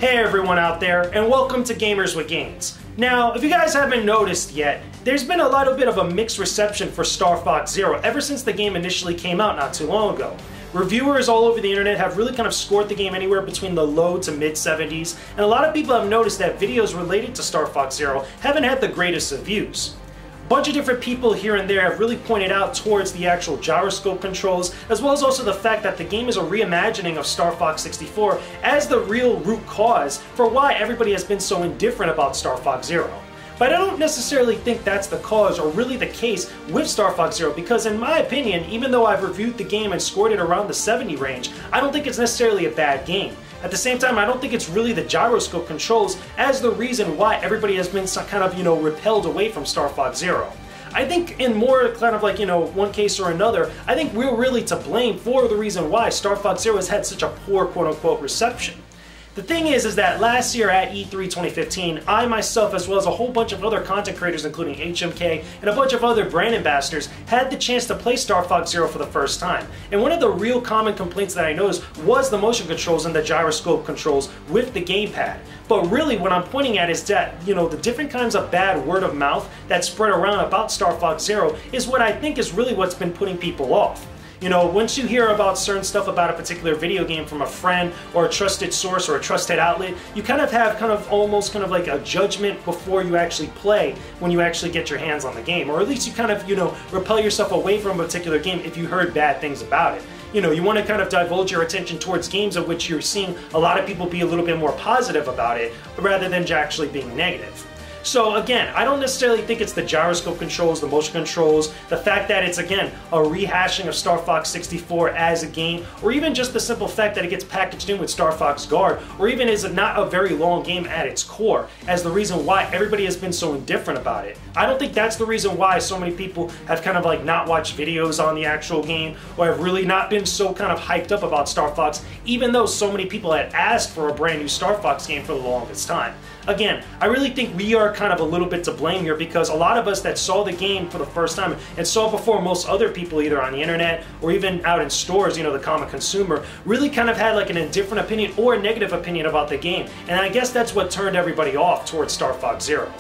Hey everyone out there, and welcome to Gamers with Gains. Now, if you guys haven't noticed yet, there's been a little bit of a mixed reception for Star Fox Zero ever since the game initially came out not too long ago. Reviewers all over the internet have really kind of scored the game anywhere between the low to mid 70s, and a lot of people have noticed that videos related to Star Fox Zero haven't had the greatest of views. A bunch of different people here and there have really pointed out towards the actual gyroscope controls, as well as also the fact that the game is a reimagining of Star Fox 64 as the real root cause for why everybody has been so indifferent about Star Fox Zero. But I don't necessarily think that's the cause or really the case with Star Fox Zero, because in my opinion, even though I've reviewed the game and scored it around the 70 range, I don't think it's necessarily a bad game. At the same time, I don't think it's really the gyroscope controls as the reason why everybody has been kind of, repelled away from Star Fox Zero. I think in more kind of like, one case or another, I think we're really to blame for the reason why Star Fox Zero has had such a poor quote-unquote reception. The thing is that last year at E3 2015, I myself, as well as a whole bunch of other content creators, including HMK and a bunch of other brand ambassadors, had the chance to play Star Fox Zero for the first time. And one of the real common complaints that I noticed was the motion controls and the gyroscope controls with the gamepad. But really what I'm pointing at is that, the different kinds of bad word of mouth that spread around about Star Fox Zero is what I think is really what's been putting people off. Once you hear about certain stuff about a particular video game from a friend or a trusted source or a trusted outlet, you kind of have almost like a judgment before you actually play when you actually get your hands on the game. Or at least you kind of, repel yourself away from a particular game if you heard bad things about it. You want to kind of divulge your attention towards games of which you're seeing a lot of people be a little bit more positive about it, rather than actually being negative. So again, I don't necessarily think it's the gyroscope controls, the motion controls, the fact that it's, again, a rehashing of Star Fox 64 as a game, or even just the simple fact that it gets packaged in with Star Fox Guard, or even is not a very long game at its core, as the reason why everybody has been so indifferent about it. I don't think that's the reason why so many people have kind of like not watched videos on the actual game, or have really not been so kind of hyped up about Star Fox, even though so many people had asked for a brand new Star Fox game for the longest time. Again, I really think we are kind of a little bit to blame here, because a lot of us that saw the game for the first time and saw it before most other people, either on the internet or even out in stores, the common consumer, really kind of had like an indifferent opinion or a negative opinion about the game. And I guess that's what turned everybody off towards Star Fox Zero.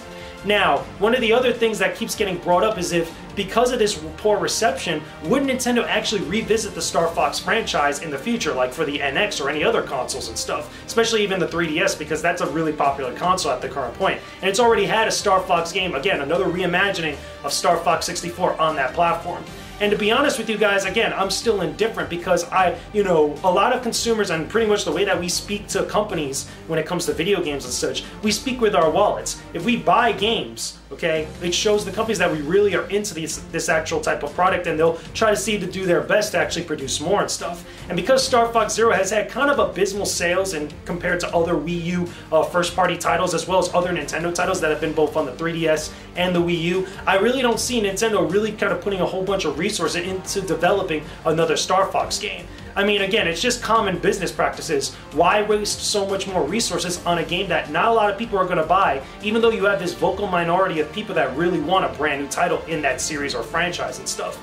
Now, one of the other things that keeps getting brought up is if, because of this poor reception, would Nintendo actually revisit the Star Fox franchise in the future, like for the NX or any other consoles and stuff, especially even the 3DS, because that's a really popular console at the current point. And it's already had a Star Fox game, again, another reimagining of Star Fox 64 on that platform. And to be honest with you guys, again, I'm still indifferent, because a lot of consumers, and pretty much the way that we speak to companies when it comes to video games and such, we speak with our wallets. If we buy games, okay, it shows the companies that we really are into this actual type of product, and they'll try to do their best to actually produce more and stuff. And because Star Fox Zero has had kind of abysmal sales and compared to other Wii U first-party titles, as well as other Nintendo titles that have been both on the 3DS and the Wii U, I really don't see Nintendo really kind of putting a whole bunch of resources into developing another Star Fox game. I mean, again, it's just common business practices. Why waste so much more resources on a game that not a lot of people are going to buy, even though you have this vocal minority of people that really want a brand new title in that series or franchise and stuff?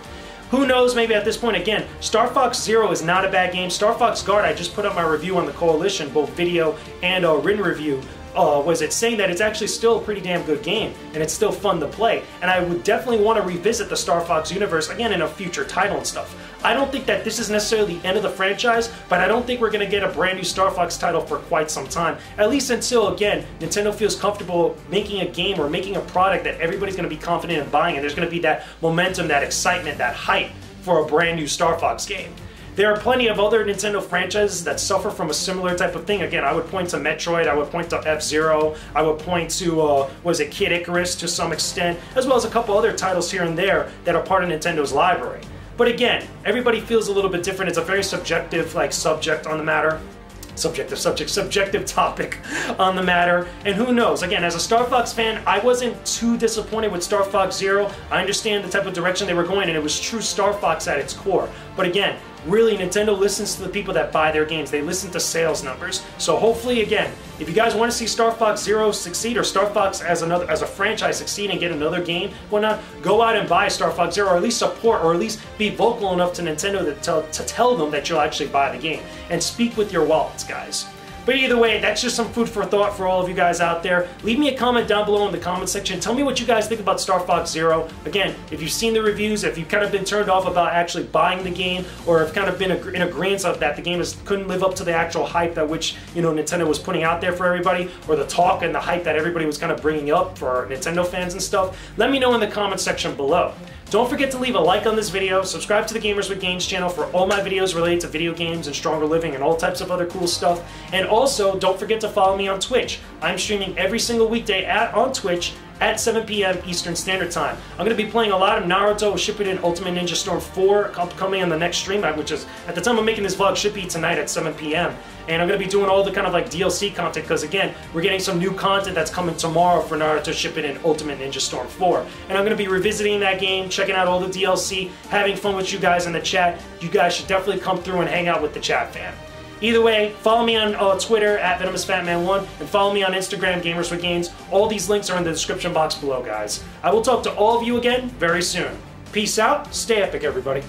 Who knows, maybe at this point, again, Star Fox Zero is not a bad game. Star Fox Guard, I just put up my review on the Koalition, both video and written review. Was it saying that it's actually still a pretty damn good game, and it's still fun to play, and I would definitely want to revisit the Star Fox universe again in a future title and stuff. I don't think that this is necessarily the end of the franchise, but I don't think we're going to get a brand new Star Fox title for quite some time, at least until, again, Nintendo feels comfortable making a game or making a product that everybody's going to be confident in buying, and there's going to be that momentum, that excitement, that hype for a brand new Star Fox game. There are plenty of other Nintendo franchises that suffer from a similar type of thing. Again, I would point to Metroid, I would point to F-Zero, I would point to, Kid Icarus to some extent, as well as a couple other titles here and there that are part of Nintendo's library. But again, everybody feels a little bit different. It's a very subjective, subject on the matter. Subjective topic on the matter, and who knows, again, as a Star Fox fan, I wasn't too disappointed with Star Fox Zero. I understand the type of direction they were going, and it was true Star Fox at its core. But again, really, Nintendo listens to the people that buy their games. They listen to sales numbers. So hopefully, again, if you guys want to see Star Fox Zero succeed, or Star Fox as a franchise succeed and get another game, whatnot, go out and buy Star Fox Zero, or at least support, or at least be vocal enough to Nintendo to tell them that you'll actually buy the game. And speak with your wallets, guys. But either way, that's just some food for thought for all of you guys out there. Leave me a comment down below in the comment section. Tell me what you guys think about Star Fox Zero. Again, if you've seen the reviews, if you've kind of been turned off about actually buying the game, or have kind of been in agreement of that the game couldn't live up to the actual hype that which, you know, Nintendo was putting out there for everybody, or the talk and the hype that everybody was kind of bringing up for Nintendo fans and stuff, let me know in the comment section below. Don't forget to leave a like on this video, subscribe to the Gamers with Gains channel for all my videos related to video games and stronger living and all types of other cool stuff. And also, don't forget to follow me on Twitch. I'm streaming every single weekday on Twitch at 7 p.m. Eastern Standard Time. I'm going to be playing a lot of Naruto Shippuden Ultimate Ninja Storm 4 upcoming on the next stream, which is, at the time I'm making this vlog, should be tonight at 7 p.m. And I'm going to be doing all the kind of like DLC content, because again, we're getting some new content that's coming tomorrow for Naruto Shippuden Ultimate Ninja Storm 4. And I'm going to be revisiting that game, checking out all the DLC, having fun with you guys in the chat. You guys should definitely come through and hang out with the chat fam. Either way, follow me on Twitter at VenomousFatMan1 and follow me on Instagram, Gamers with Gains. All these links are in the description box below, guys. I will talk to all of you again very soon. Peace out, stay epic, everybody.